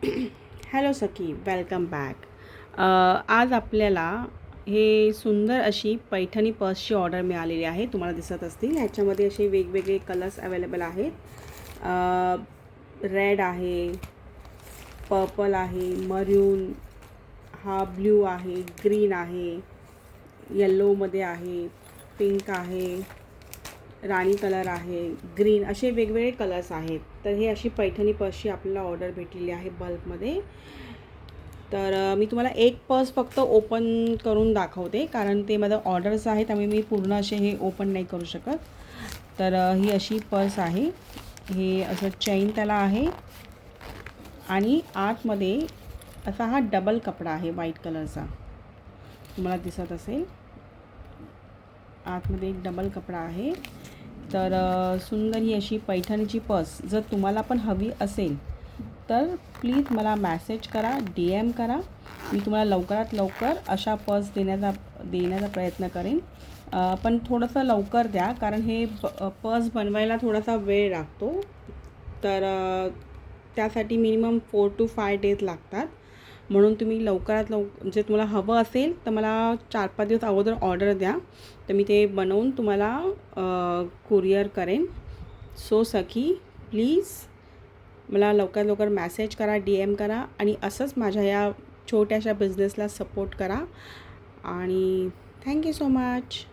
Hello सखी, welcome back. आज आपल्याला हे सुंदर अशी पैठणी पर्सची ऑर्डर मिळालेली आहे. तुम्हाला दिसत असतील ह्याच्यामध्ये असे वेगवेगळे कलर्स अवेलेबल आहेत. रेड आहे, पर्पल आहे, मरून, हा ब्ल्यू आहे, ग्रीन आहे, येल्लोमध्ये आहे, पिंक आहे, राणी कलर आहे, ग्रीन, असे वेगवेगळे कलर्स आहेत. तर हे अशी पैठणी पर्सची आपल्याला ऑर्डर भेटलेली आहे बल्कमध्ये. तर मी तुम्हाला एक पर्स फक्त ओपन करून दाखवते, कारण ते माझं ऑर्डर्स आहेत त्यामुळे मी पूर्ण असे हे ओपन नाही करू शकत. तर ही अशी पर्स आहे. हे असं चेन त्याला आहे आणि आतमध्ये असा हा डबल कपडा आहे व्हाईट कलरचा, तुम्हाला दिसत असेल. आतमध्ये एक डबल कपडा आहे. तर सुंदर ही अशी पैठणीची पर्स जर तुम्हाला पण हवी असेल तर प्लीज मला मॅसेज करा, DM करा. मी तुम्हाला लवकरात लवकर अशा पर्स देण्याचा प्रयत्न करेन. पण थोडंसं लवकर द्या, कारण हे पर्स बनवायला थोडासा वेळ लागतो. तर त्यासाठी मिनिमम 4 to 5 डेज लागतात. म्हणून तुम्ही लवकरात जे तुम्हाला हवं असेल तर मला 4-5 दिवस अगोदर ऑर्डर द्या, तर मी ते बनवून तुम्हाला कुरिअर करेन. सो सखी, प्लीज मला लवकरात लवकर मॅसेज करा, DM करा आणि असंच माझ्या या छोट्याशा बिझनेसला सपोर्ट करा. आणि थँक्यू सो मच.